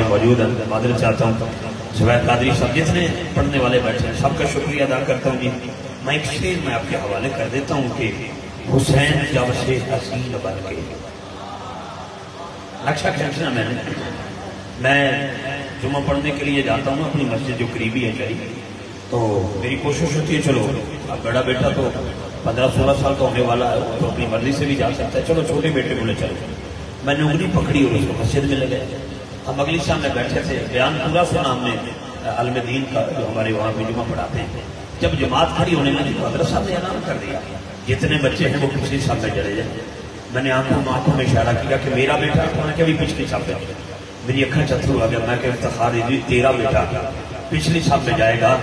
میں موجود ہیں معذرت چاہتا ہوں زبیر قادری صاحب جتنے پڑھنے والے بیٹھے ہیں سب کا شکریہ ادا کرتا ہوں جی میں ایک شعر میں آپ کے حوالے کر دیتا ہوں کہ حسین جب سے حسین بن کے نقشہ کھینچنا میں جمعہ پڑھنے کے لیے جاتا ہوں اپنی مسجد جو قریبی ہے چاہیے تو میری کوشش ہوتی ہے چلو اب بڑا بیٹا تو 15-16 سال کا ہونے والا ہے تو اپنی مرضی سے بھی جا سکتا ہے چلو چھوٹے بیٹے بولے چلو میں نے انگلی پکڑی اور اس کو مسجد میں لے گئے ہم اگلی شام میں بیٹھے تھے بیان پورا سنا ہم نے علم دین کا جو ہمارے وہاں پہ جمعہ پڑھاتے ہیں جب جماعت کھڑی ہونے لگی تو حضرت صاحب نے اعلان کر دیا جتنے بچے ہیں وہ پچھلی صف میں چلے جائیں میں نے آنکھوں میں اشارہ کیا کہ میرا بیٹا کہ بھی پچھلی صف میں میری اکھیں چتھرو آ گیا میں کہ افتخار تیرا بیٹا پچھلی صف میں جائے گا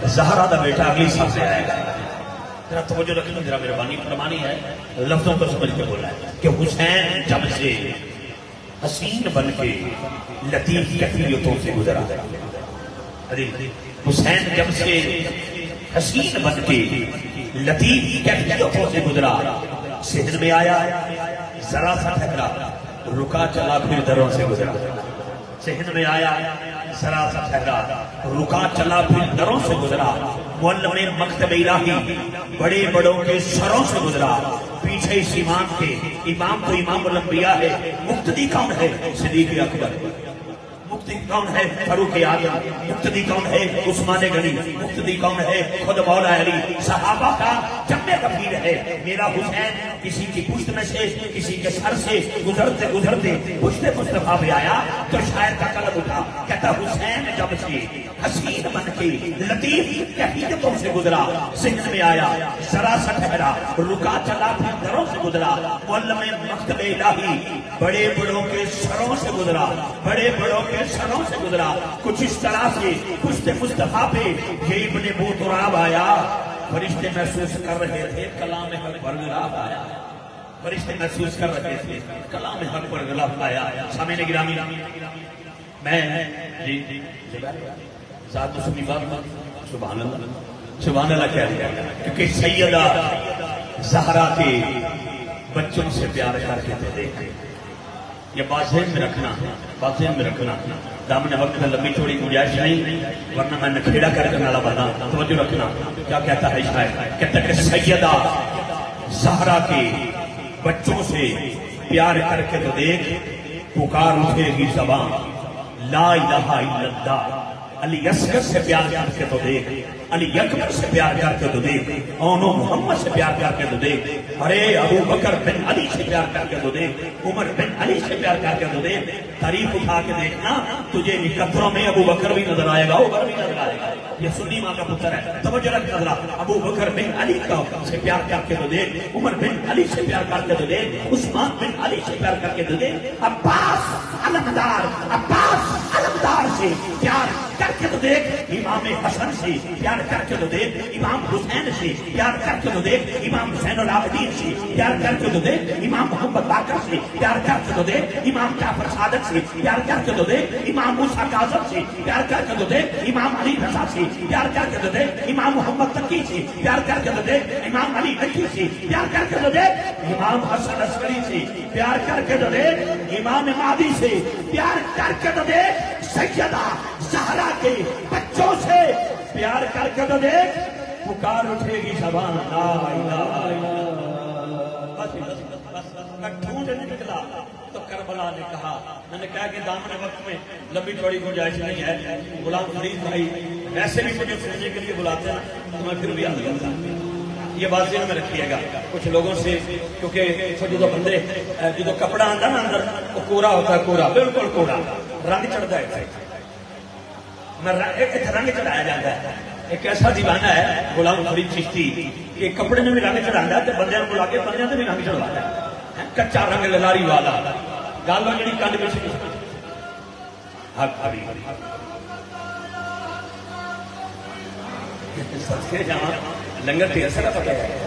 زہرا دا بیٹا اگلی صف میں آئے گا ذرا توجہ رکھنا ذرا مہربانی فرمانی ہے لفظوں کو سمجھ کے بولا ہے کہ حسین جب سے حسین بن کے لطیف کیفیتوں سے گزرا حسین جب سے حسین بن کے لطیف کیفیتوں سے گزرا صحن میں آیا ذرا سا ٹھہرا رکا چلا پھر دروں سے گزرا صحن میں آیا ذرا سا ٹھہرا رکا چلا پھر دروں سے گزرا معلم مکتب الہی بڑے بڑوں کے سروں سے گزرا پیچھے اس امام کے امام تو امام الانبیاء ہے مقتدی کون ہے صدیق اکبر مقتدی کون ہے فاروق اعظم مقتدی کون ہے عثمان غنی مقتدی کون ہے خود مولا علی صحابہ کا جمع کبیر ہے میرا حسین کسی کی پشت میں سے کسی کے سر سے گزرتے گزرتے پشت مصطفیٰ پہ آیا تو شاعر کا قلم اٹھا کہتا حسین جب سے حسین بن کے لطیف کیفیتوں سے گزرا ذہن میں آیا ذرا سا ٹھہرا رکا چلا پھر دروں سے گزرا معلم مکتب الہی بڑے بڑوں کے سروں سے گزرا بڑے بڑوں کے سروں سے گزرا کچھ اس طرح سے پشت مصطفیٰ پہ یہ ابن بو تراب آیا فرشتے محسوس کر رہے تھے کلام حق پر غلاف آیا فرشتے محسوس کر رہے تھے کلام حق پر غلاف آیا سامعین گرامی میں جی ذات مسلمی بات سبحان اللہ کہہ دیا کیونکہ سیدہ زہرا کے بچوں سے پیار کر کے تو دیکھیں یہ بات ذہن میں رکھنا دامن وقت میں لمبی چوڑی گنجائش نہیں ورنہ میں نکھیڑا کر کے نالا بنا توجہ رکھنا کیا کہتا ہے شاعر کہتا ہے کہ سیدہ زہرا کے بچوں سے پیار کر کے تو دیکھ پکار اٹھے گی زبان لا الہ الا اللہ علی اصغر سے پیار کر کے تو دیکھ علی اکبر سے پیار کر کے تو دیکھ اونو محمد سے پیار کر کے تو دیکھ ارے ابو بکر بن علی سے پیار کر کے تو دیکھ عمر بن علی سے پیار کر کے تو دیکھ تعریف اٹھا کے دیکھنا تجھے نکتروں میں ابو بکر بھی نظر آئے گا عمر بھی نظر آئے گا یہ سنی ماں کا پتر ہے توجہ رکھ نظرہ ابو بکر بن علی سے پیار کر کے تو دیکھ عمر بن علی سے پیار کر کے تو دیکھ عثمان بن علی سے پیار کر کے تو دیکھ عباس علمدار سے پیار کر کے تو دیکھ امام حسن سے پیار کر کے تو دیکھ امام حسین سے پیار کر کے تو دیکھ امام حسین العابدین سے پیار کر کے تو دیکھ امام محمد باقر سے پیار کر کے تو دیکھ امام جعفر صادق سے پیار کر کے تو دیکھ امام موسیٰ کاظم سے پیار کر کے تو دیکھ امام علی رضا سے پیار کر کے تو دیکھ امام محمد تقی سے پیار کر کے تو دیکھ امام علی نقی سے پیار کر کے تو دیکھ امام حسن عسکری سے پیار کر کے تو دیکھ امام مہدی سے پیار کر کے تو دیکھ سیدہ زہرا کے بچوں سے پیار کر کے تو دیکھ پکار اٹھے گی زبان لا الہ الا اللہ بس ڈھونڈ نکلا تو کربلا نے کہا میں نے کہا کہ دامن وقت میں لمبی چوڑی گنجائش نہیں ہے غلام فرید بھائی ویسے بھی مجھے سننے کے لیے بلاتے ہیں تو میں پھر بھی آتا ہوں یہ بات ذہن میں رکھیے گا کچھ لوگوں سے کیونکہ جو بندے جو کپڑا آتا نا اندر وہ کوڑا ہوتا ہے کوڑا بالکل کوڑا رنگ چڑھتا ہے رنگ چڑھایا جاتا ہے ایک ایسا دیوانہ ہے غلام فرید چشتی کہ کپڑے میں بھی رنگ چڑھاتا ہے تو بندے کو بلا کے بندے سے بھی رنگ چڑھواتا ہے کچا رنگ للاری والا گال جڑی کنڈ میں صدقے جہاں لنگر کی اثر پتہ ہے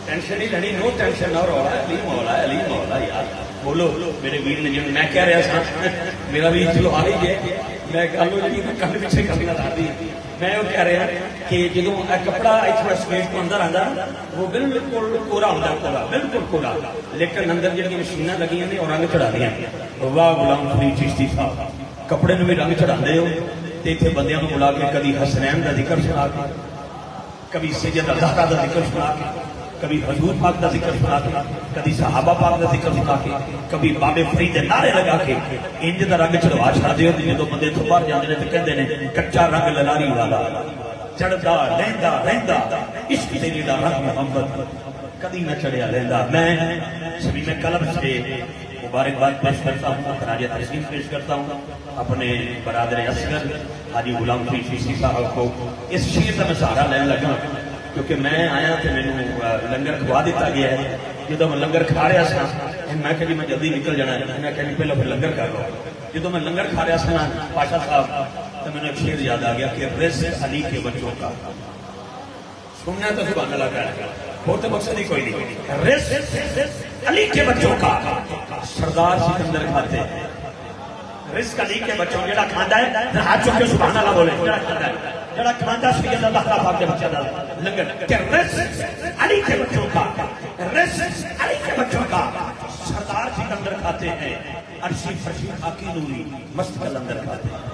ٹینشن نہیں لینی نو ٹینشن اور علی مولا یار بولو میرے ویر نے میں کہہ رہا تھا میرا بھی چلو آ ہی گیا میں کنڈ پیچھے کرنا چاہتی میں وہ کہہ رہا کہ جدو کپڑا اتنا سمیٹ کو اندر آتا وہ بالکل کوڑا ہوتا کوڑا بالکل کوڑا لیکن اندر جہاں مشینیں لگی ہیں اور رنگ چڑھا دیا واہ غلام فرید چشتی صاحب کپڑے نو بھی رنگ چڑھاندے ہو تے ایتھے بندیاں نو بلا کے کبھی حسنین دا ذکر سنا کے، کبھی سیدہ زہرا دا ذکر سنا کے، کبھی حضور پاک دا ذکر سنا کے، کبھی صحابہ پاک دا ذکر سنا کے، کبھی بابے فرید دے نعرے لگا کے انج دا رنگ چڑھوا چھڑدے ہو جدوں بندے تو باہر جاندے نے تے کہندے نے کچا رنگ للاری والا چڑھدا لہندا رہندا عشق تیری دا رنگ محمد کبھی نہ چڑھیا لہندا۔ میں سبھی میں قلب سے مبارکباد پیش کرتا ہوں، خراج تحسین پیش کرتا ہوں اپنے برادر اصغر حاجی غلام فرید چشتی صاحب کو۔ اس شیر کا میں سہارا لینے لگا کیونکہ میں آیا تو مینوں لنگر کھوا دیتا گیا ہے۔ جدو میں لنگر کھا رہا سا میں کہ میں جلدی نکل جانا ہے، میں کہ پہلے پھر لنگر کر لو۔ جدو میں لنگر کھا رہا سا پاشا صاحب تو میں نے ایک شیر یاد آ گیا کہ رزق علی کے بچوں کا، سننا تو سبحان اللہ کا ہے، اور تو مقصد ہی کوئی نہیں۔ رزق علی کے بچوں کا سردار سکندر کھاتے ہیں، رزق علی کے بچوں جڑا کھاندا ہے ہاتھ چوک کے سبحان اللہ بولے، جڑا کھاندا ہے جڑا کھاندا سید اللہ پاک کے بچے دا لنگر کہ رزق علی کے بچوں کا، رزق علی کے بچوں کا سردار سکندر کھاتے ہیں، عرشی فرشی خاکی نوری مست کلندر کھاتے ہیں،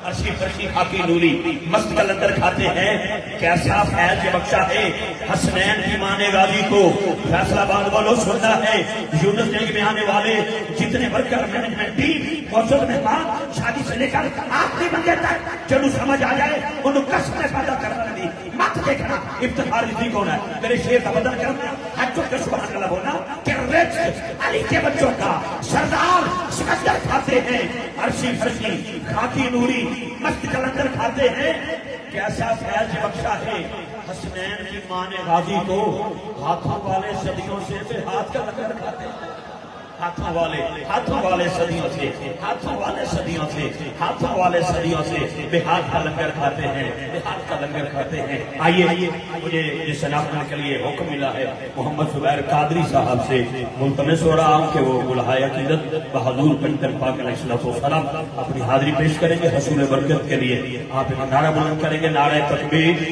عرشی فرشی خاکی نوری مست کلندر کھاتے ہیں۔ کیسا فیض بخشا ہے حسنین کی ماں نے غازی کو، فیصلہ آباد والوں سننا ہے یونس جنگ میں آنے والے جتنے ورکر مینجمنٹ ٹیم موجود مہمان شادی سے لے کر آخری بندے تک چلو سمجھ آ جائے انہوں کس میں پیدا کرنا دی مت دیکھنا افتخار اسی کون ہے میرے شیر کا بدل کرنا حجوں کے سبحان اللہ بولنا کہ رزق علی کے بچوں کا سردار سکندر کھاتے ہیں، عرشی فرشی خاکی نوری مست کلندر کھاتے ہیں۔ کیسا فیض بخشا ہے حسنین کی ماں نے غازی کو، ہاتھوں والے صدیوں سے پھر ہاتھ کا لنگر کھاتے ہیں، ہاتھوں والے صدیوں سے، ہاتھوں والے صدیوں سے، ہاتھوں والے صدیوں سے بے ہاتھ کا لنگر کھاتے ہیں، بے ہاتھ کا لنگر کھاتے ہیں۔ آئیے مجھے اس شناختہ کے لیے حکم ملا ہے محمد زبیر قادری صاحب سے، ملتمس ہو رہا ہوں کہ وہ ملحۂ عقیدت بہادور پنجتن پاک علیہ السلام اپنی حاضری پیش کریں گے حصول برکت کے لیے۔ آپ ایک نعرہ بلند کریں گے، نعرہ تکبیر،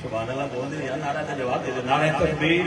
سبحان اللہ بول دیں یا نعرہ کا جواب دے دیں، نعرہ تکبیر،